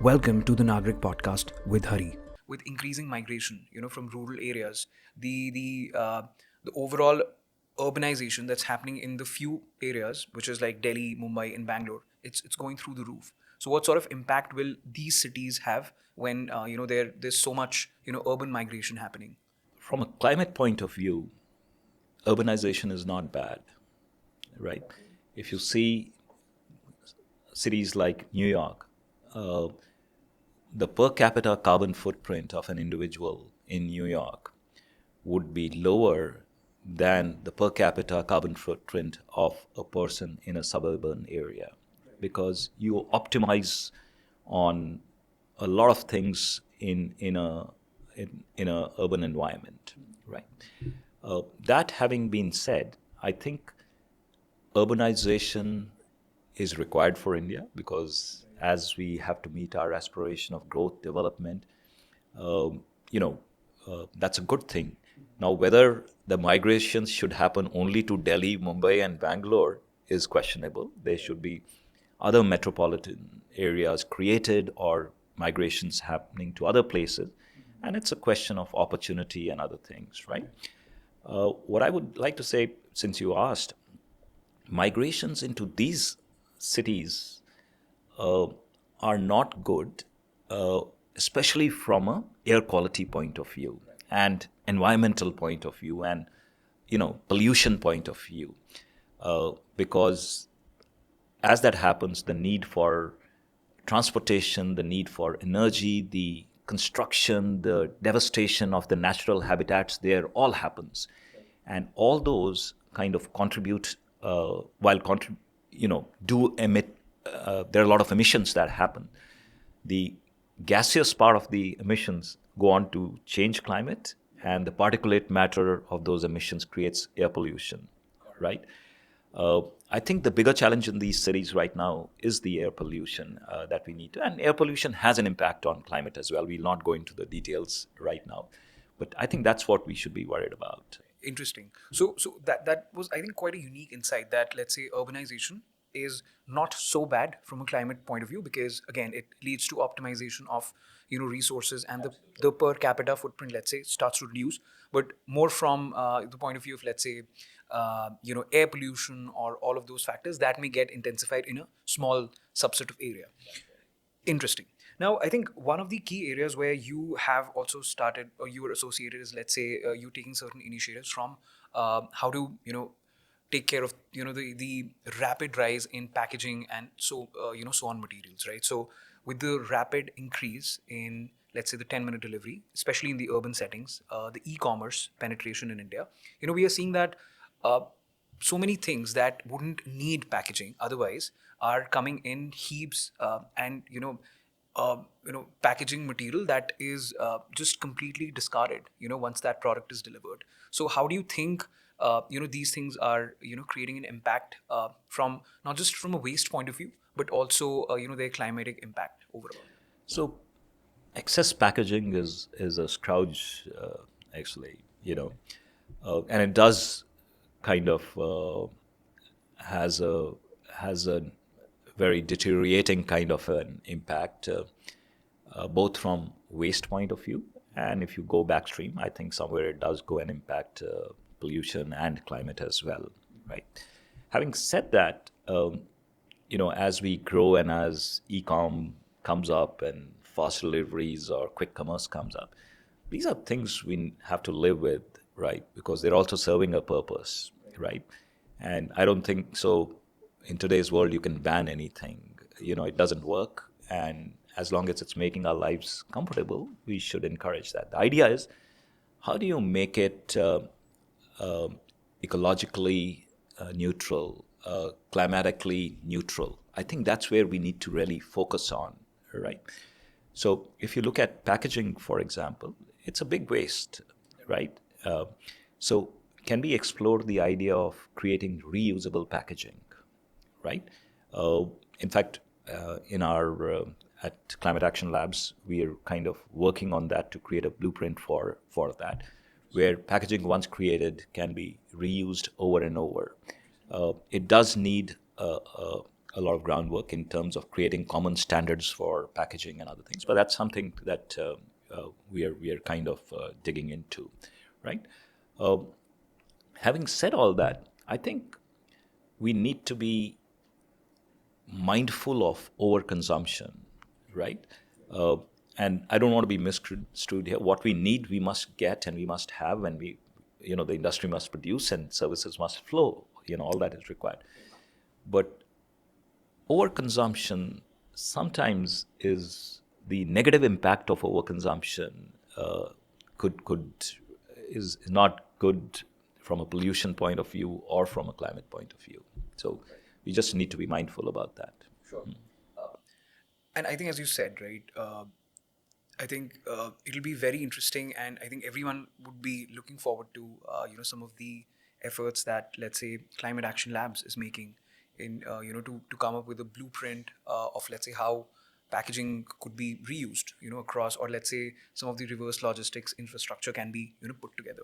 Welcome to the Nagrik Podcast with Hari. With increasing migration, from rural areas, the overall urbanization that's happening in the few areas, which is like Delhi, Mumbai, and Bangalore, it's going through the roof. So, what sort of impact will these cities have when there's so much urban migration happening? From a climate point of view, urbanization is not bad, right? If you see cities like New York, uh, the per capita carbon footprint of an individual in New York would be lower than the per capita carbon footprint of a person in a suburban area because you optimize on a lot of things in a urban environment, right? That having been said, I think urbanization is required for India because as we have to meet our aspiration of growth development, um, you know, that's a good thing. Now, whether the migrations should happen only to Delhi, Mumbai, and Bangalore is questionable. There should be other metropolitan areas created or migrations happening to other places. And it's a question of opportunity and other things, right? What I would like to say, since you asked, migrations into these cities uh, are not good, uh, especially from a air quality point of view and environmental point of view and pollution point of view, because as that happens, the need for transportation, the need for energy, the construction, the devastation of the natural habitats there all happens, and all those kind of contribute do emit. There are a lot of emissions that happen. The gaseous part of the emissions go on to change climate, and the particulate matter of those emissions creates air pollution, right? I think the bigger challenge in these cities right now is the air pollution that we need to, and air pollution has an impact on climate as well. We'll not go into the details right now, but I think that's what we should be worried about. Interesting. So that was, I think, quite a unique insight that, let's say, urbanization is not so bad from a climate point of view because, again, it leads to optimization of resources, and the per capita footprint, let's say, starts to reduce. But more from the point of view of, let's say, air pollution or all of those factors that may get intensified in a small subset of area. Interesting. Now, I think one of the key areas where you have also started or you were associated is, let's say, you taking certain initiatives from how to, take care of, the rapid rise in packaging and so on materials, right? So, with the rapid increase in, let's say, the 10-minute delivery, especially in the urban settings, the e-commerce penetration in India, we are seeing that uh, so many things that wouldn't need packaging otherwise are coming in heaps, and packaging material that is just completely discarded once that product is delivered. So how do you think these things are creating an impact, from not just from a waste point of view but also their climatic impact overall? So, excess packaging is a scourge, actually, and it does kind of has a very deteriorating kind of an impact, both from waste point of view, and if you go backstream, I think somewhere it does go and impact pollution and climate as well, right? Having said that, as we grow and as e-com comes up and fast deliveries or quick commerce comes up, these are things we have to live with, right? Because they're also serving a purpose, right? And I don't think so. In today's world, you can ban anything. It doesn't work. And as long as it's making our lives comfortable, we should encourage that. The idea is, how do you make it uh, ecologically neutral, climatically neutral? I think that's where we need to really focus on, right? So if you look at packaging, for example, it's a big waste, right? So can we explore the idea of creating reusable packaging, right? Uh, in fact, in our at Climate Action Labs, we are kind of working on that to create a blueprint for that, where packaging once created can be reused over and over. It does need a lot of groundwork in terms of creating common standards for packaging and other things. But that's something that we are kind of digging into, right? Uh, Having said all that, I think we need to be mindful of overconsumption, right? Uh, and I don't want to be misconstrued here. What we need, we must get and we must have, and the industry must produce and services must flow. All that is required. But overconsumption sometimes is the negative impact of overconsumption could is not good from a pollution point of view or from a climate point of view. So we just need to be mindful about that. Sure. And I think, as you said, right, I think it'll be very interesting, and I think everyone would be looking forward to some of the efforts that, let's say, Climate Action Labs is making in to come up with a blueprint of, let's say, how packaging could be reused across, or let's say some of the reverse logistics infrastructure can be put together.